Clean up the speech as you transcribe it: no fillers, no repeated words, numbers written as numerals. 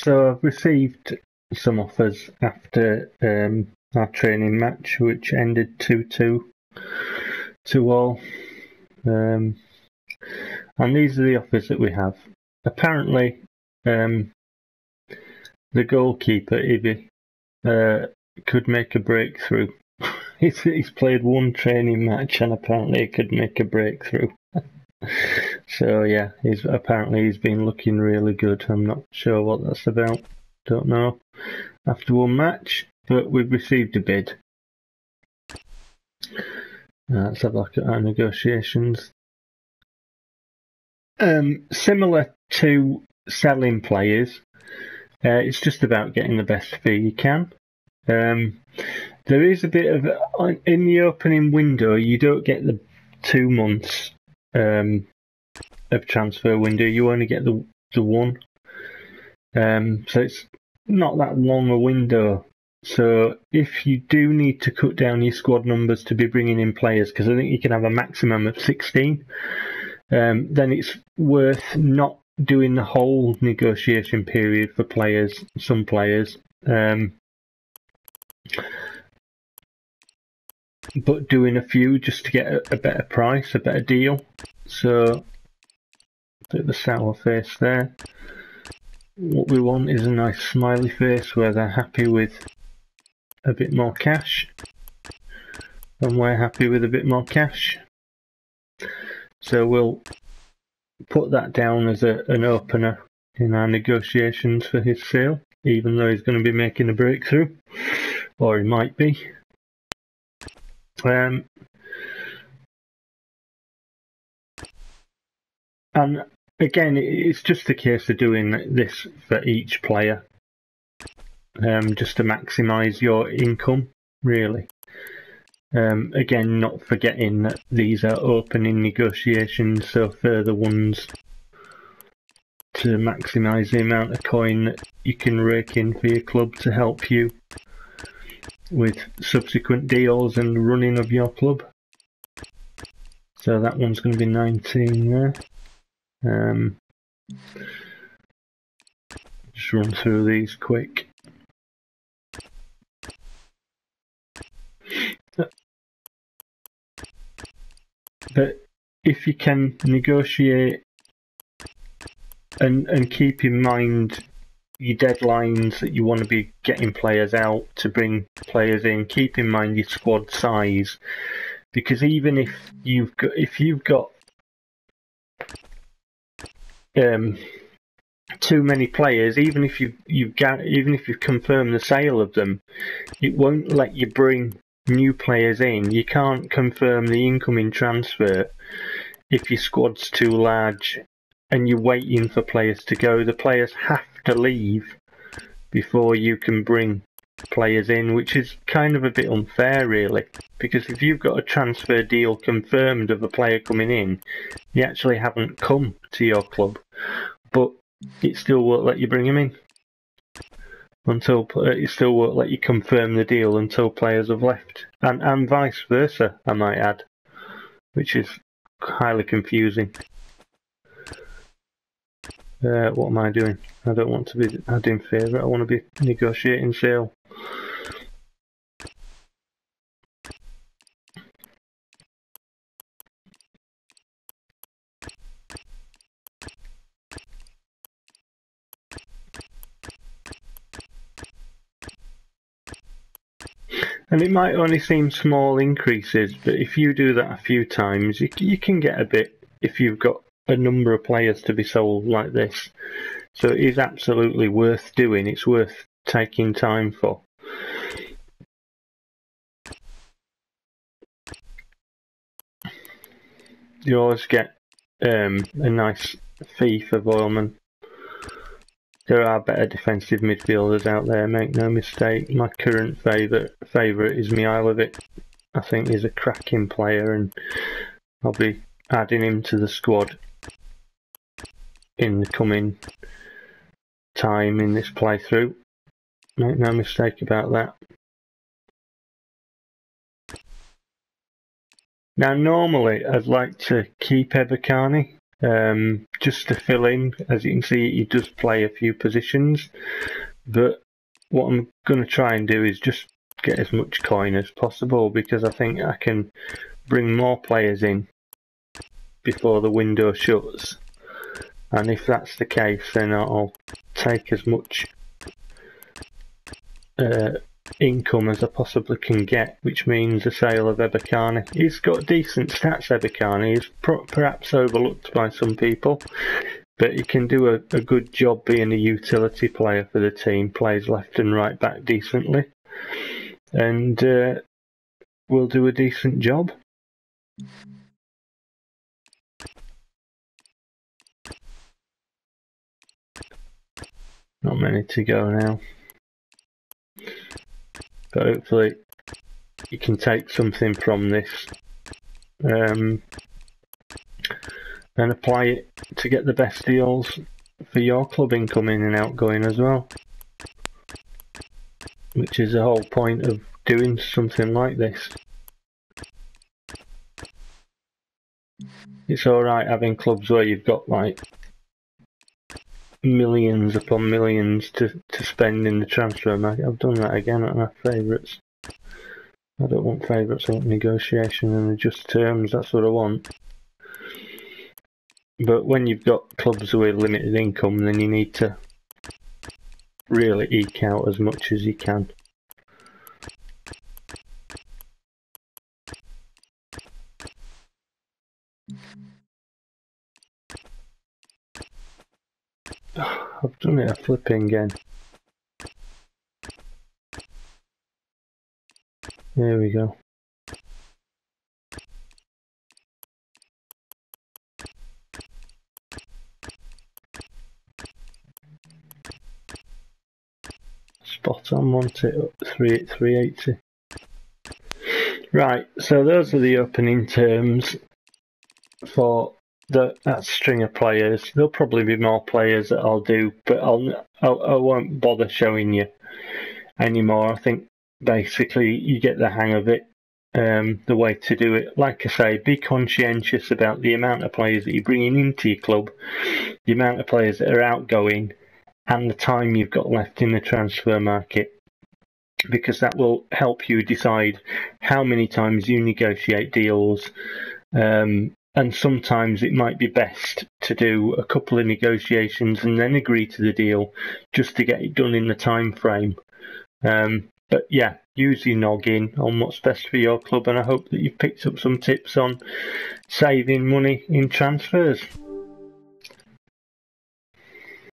So I've received some offers after our training match, which ended 2-2 to all. And these are the offers that we have. Apparently, the goalkeeper, Ivy, could make a breakthrough. He's played one training match and apparently he could make a breakthrough. So yeah, he's been looking really good. I'm not sure what that's about. Don't know. After one match, but we've received a bid. Let's have a look at our negotiations. Similar to selling players, it's just about getting the best fee you can. There is a bit of, in the opening window, you don't get the 2 months of transfer window. You only get the one. So it's not that long a window. So if you do need to cut down your squad numbers to be bringing in players, because I think you can have a maximum of 16, then it's worth not doing the whole negotiation period for players, some players, but doing a few just to get a better price, a better deal. So, bit of a sour face there. What we want is a nice smiley face where they're happy with a bit more cash, and we're happy with a bit more cash. So we'll put that down as an opener in our negotiations for his sale, even though he's going to be making a breakthrough, or he might be. And again, it's just a case of doing this for each player, just to maximise your income, really. Again, not forgetting that these are opening negotiations, so further ones to maximise the amount of coin that you can rake in for your club to help you with subsequent deals and running of your club. So that one's going to be 19 there. Just run through these quick. But if you can negotiate and keep in mind your deadlines that you want to be getting players out to bring players in, keep in mind your squad size, because even if you've got too many players, even if you've confirmed the sale of them, it won't let you bring new players in. You can't confirm the incoming transfer if your squad's too large and you're waiting for players to go. The players have to leave before you can bring players in, which is kind of a bit unfair, really, because if you've got a transfer deal confirmed of a player coming in, you actually haven't come to your club, but it still won't let you bring him in until it still won't let you confirm the deal until players have left, and vice versa, I might add, which is highly confusing. What am I doing? I don't want to be adding favourite, I want to be negotiating sale. And it might only seem small increases, but if you do that a few times, you can get a bit if you've got a number of players to be sold like this. So it is absolutely worth doing. It's worth taking time for. You always get a nice fee for Boyleman. There are better defensive midfielders out there, make no mistake. My current favourite is Mihailovic. I think he's a cracking player, and I'll be adding him to the squad in the coming time in this playthrough. Make no mistake about that. Now, normally I'd like to keep Ebakani just to fill in. As you can see, he does play a few positions, but what I'm going to try and do is just get as much coin as possible, because I think I can bring more players in before the window shuts, and if that's the case, then I'll take as much income as I possibly can get, which means the sale of Ebekane. He's got decent stats, Ebekane. He's perhaps overlooked by some people, but he can do a good job being a utility player for the team, plays left and right back decently, and will do a decent job. Not many to go now, but hopefully you can take something from this and apply it to get the best deals for your club, incoming and outgoing as well, which is the whole point of doing something like this. It's alright having clubs where you've got like millions upon millions to spend in the transfer market. I've done that again on our favourites. I don't want favourites, I want negotiation and adjust terms, that's what I want. But when you've got clubs with limited income, then you need to really eke out as much as you can. I've done it a flipping again. There we go. Spot on, want it up 380. Right, so those are the opening terms for that string of players. There'll probably be more players that I'll do, but I won't bother showing you anymore. I think basically you get the hang of it. The way to do it, like I say, be conscientious about the amount of players that you're bringing into your club, the amount of players that are outgoing, and the time you've got left in the transfer market, because that will help you decide how many times you negotiate deals. And sometimes it might be best to do a couple of negotiations and then agree to the deal, just to get it done in the time frame. But yeah, use your noggin on what's best for your club, and I hope that you've picked up some tips on saving money in transfers.